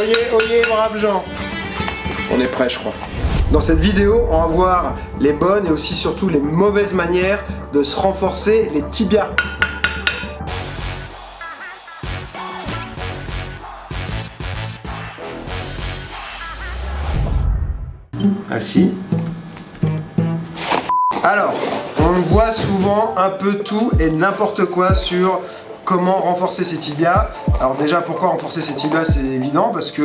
oyez, braves gens. On est prêt, je crois. Dans cette vidéo, on va voir les bonnes et aussi surtout les mauvaises manières de se renforcer les tibias. Assis. Alors, on voit souvent un peu tout et n'importe quoi sur comment renforcer ses tibias. Alors déjà, pourquoi renforcer ses tibias? C'est évident parce que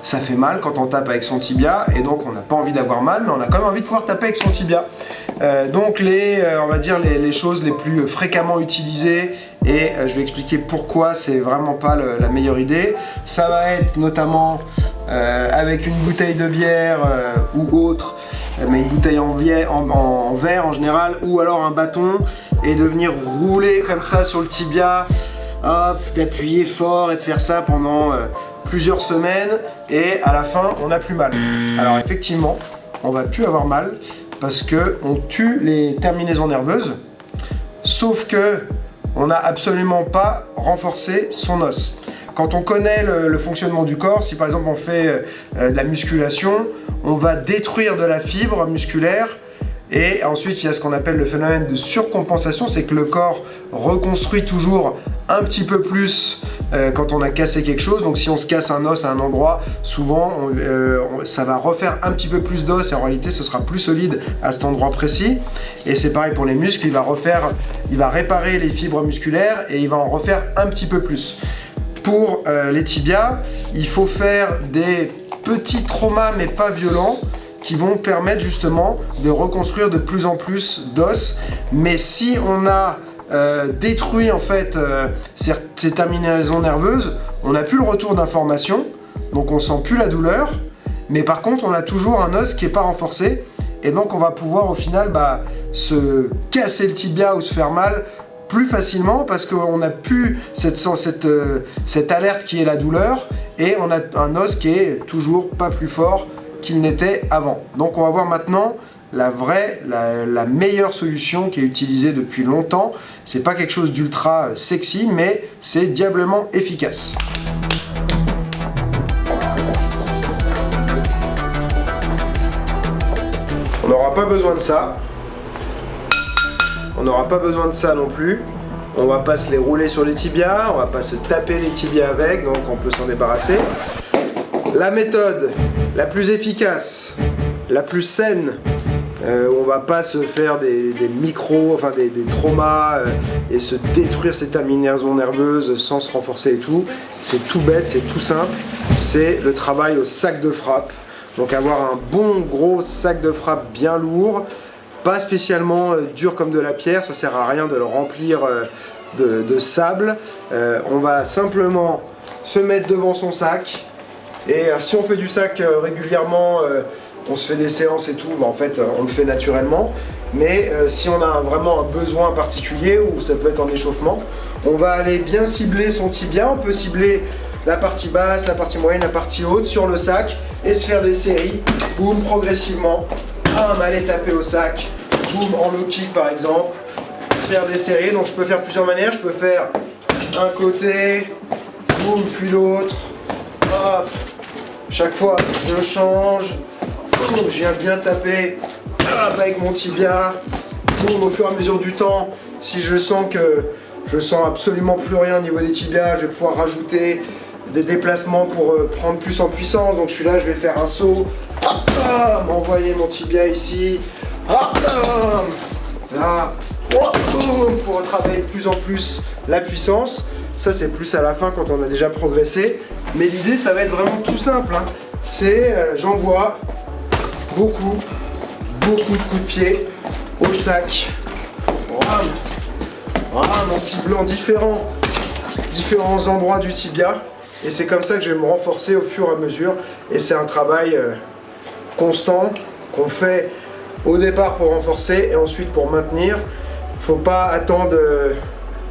ça fait mal quand on tape avec son tibia et donc on n'a pas envie d'avoir mal, mais on a quand même envie de pouvoir taper avec son tibia. Donc on va dire les choses les plus fréquemment utilisées, et je vais expliquer pourquoi c'est vraiment pas la meilleure idée. Ça va être notamment avec une bouteille de bière ou autre, mais une bouteille en verre en général, ou alors un bâton, et de venir rouler comme ça sur le tibia, hop, d'appuyer fort et de faire ça pendant plusieurs semaines, et à la fin on n'a plus mal. Alors effectivement, on va plus avoir mal parce que on tue les terminaisons nerveuses, sauf que on n'a absolument pas renforcé son os. Quand on connaît le fonctionnement du corps, si par exemple on fait de la musculation, on va détruire de la fibre musculaire, et ensuite il y a ce qu'on appelle le phénomène de surcompensation, c'est que le corps reconstruit toujours un petit peu plus quand on a cassé quelque chose. Donc si on se casse un os à un endroit, souvent ça va refaire un petit peu plus d'os, et en réalité ce sera plus solide à cet endroit précis. Et c'est pareil pour les muscles, il va réparer les fibres musculaires et il va en refaire un petit peu plus. Pour les tibias, il faut faire des petits traumas mais pas violents, qui vont permettre justement de reconstruire de plus en plus d'os. Mais si on a détruit en fait ces terminaisons nerveuses, on n'a plus le retour d'information, donc on sent plus la douleur, mais par contre on a toujours un os qui n'est pas renforcé, et donc on va pouvoir au final se casser le tibia ou se faire mal plus facilement parce qu'on n'a plus cette alerte qui est la douleur, et on a un os qui est toujours pas plus fort qu'il n'était avant. Donc on va voir maintenant la meilleure solution qui est utilisée depuis longtemps. C'est pas quelque chose d'ultra sexy, mais c'est diablement efficace. On n'aura pas besoin de ça. On n'aura pas besoin de ça non plus. On va pas se les rouler sur les tibias, on va pas se taper les tibias avec, donc on peut s'en débarrasser. La méthode la plus efficace, la plus saine, on va pas se faire des traumas et se détruire ces terminaisons nerveuses sans se renforcer et tout. C'est tout bête, c'est tout simple. C'est le travail au sac de frappe. Donc avoir un bon gros sac de frappe bien lourd, pas spécialement dur comme de la pierre, ça sert à rien de le remplir de sable. On va simplement se mettre devant son sac. Et si on fait du sac régulièrement, on se fait des séances et tout, en fait on le fait naturellement. Mais si on a vraiment un besoin particulier, ou ça peut être en échauffement, on va aller bien cibler son tibia. On peut cibler la partie basse, la partie moyenne, la partie haute sur le sac, et se faire des séries, boum, progressivement. Aller taper au sac, boum, en low kick par exemple, se faire des séries. Donc je peux faire plusieurs manières, je peux faire un côté, boum, puis l'autre, hop. Chaque fois, je change, je viens bien taper avec mon tibia. Au fur et à mesure du temps, si je sens que je sens absolument plus rien au niveau des tibias, je vais pouvoir rajouter des déplacements pour prendre plus en puissance. Donc je suis là, je vais faire un saut, m'envoyer mon tibia ici, là, pour travailler de plus en plus la puissance. Ça c'est plus à la fin quand on a déjà progressé, mais l'idée ça va être vraiment tout simple, hein. C'est j'envoie beaucoup de coups de pied au sac, en ciblant différents endroits du tibia, et c'est comme ça que je vais me renforcer au fur et à mesure. Et c'est un travail constant qu'on fait au départ pour renforcer et ensuite pour maintenir. Faut pas attendre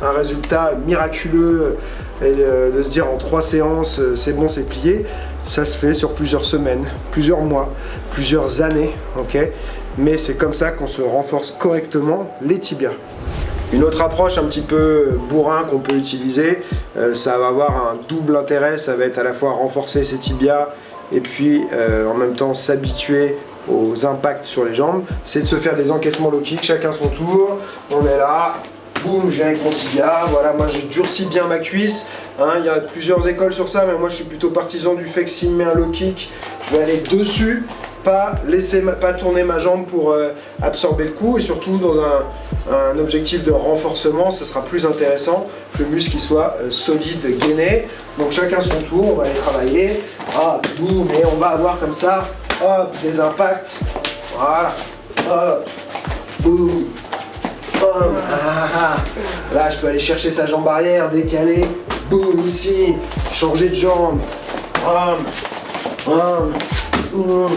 un résultat miraculeux et de se dire en 3 séances c'est bon, c'est plié. Ça se fait sur plusieurs semaines, plusieurs mois, plusieurs années, ok. Mais c'est comme ça qu'on se renforce correctement les tibias. Une autre approche un petit peu bourrin qu'on peut utiliser, ça va avoir un double intérêt, ça va être à la fois renforcer ses tibias et puis en même temps s'habituer aux impacts sur les jambes, c'est de se faire des encaissements low kick, chacun son tour, on est là, boum, je viens avec mon tibia, voilà, moi j'ai durci bien ma cuisse, hein, il y a plusieurs écoles sur ça, mais moi je suis plutôt partisan du fait que s'il met un low kick, je vais aller dessus, pas tourner ma jambe pour absorber le coup, et surtout dans un objectif de renforcement, ça sera plus intéressant que le muscle qui soit solide, gainé. Donc chacun son tour, on va aller travailler, hop, boum, et on va avoir comme ça, hop, des impacts, voilà, hop, boum, hop, là je peux aller chercher sa jambe arrière, décaler, boum, ici, changer de jambe, hop, hop, boum,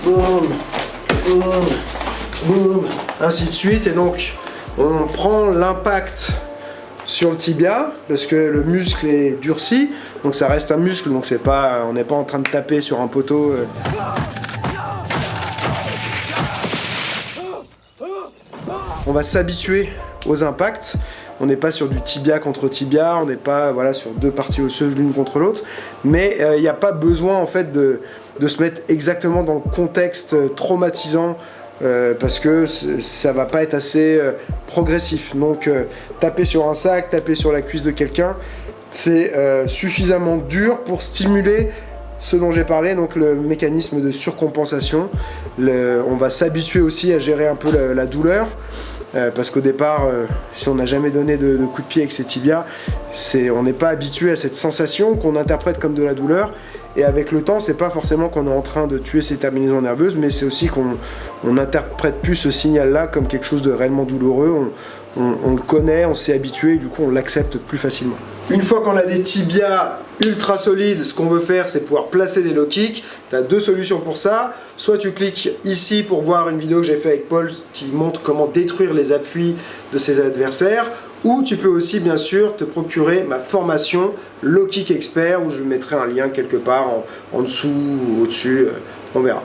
boum, boum, boum, ainsi de suite. Et donc on prend l'impact sur le tibia parce que le muscle est durci, donc ça reste un muscle, donc c'est pas, on n'est pas en train de taper sur un poteau. On va s'habituer aux impacts. On n'est pas sur du tibia contre tibia, on n'est pas voilà, sur deux parties osseuses l'une contre l'autre, mais il n'y a pas besoin en fait de se mettre exactement dans le contexte traumatisant parce que ça va pas être assez progressif. Donc taper sur un sac, taper sur la cuisse de quelqu'un, c'est suffisamment dur pour stimuler ce dont j'ai parlé, donc le mécanisme de surcompensation. On va s'habituer aussi à gérer un peu la douleur. Parce qu'au départ, si on n'a jamais donné de coup de pied avec ses tibias, on n'est pas habitué à cette sensation qu'on interprète comme de la douleur. Et avec le temps, c'est pas forcément qu'on est en train de tuer ses terminaisons nerveuses, mais c'est aussi qu'on n'interprète plus ce signal-là comme quelque chose de réellement douloureux. On le connaît, on s'est habitué, et du coup on l'accepte plus facilement. Une fois qu'on a des tibias ultra solides, ce qu'on veut faire, c'est pouvoir placer des low kicks. Tu as deux solutions pour ça. Soit tu cliques ici pour voir une vidéo que j'ai fait avec Paul qui montre comment détruire les appuis de ses adversaires. Ou tu peux aussi bien sûr te procurer ma formation Low Kick Expert, où je mettrai un lien quelque part en dessous ou au-dessus, on verra.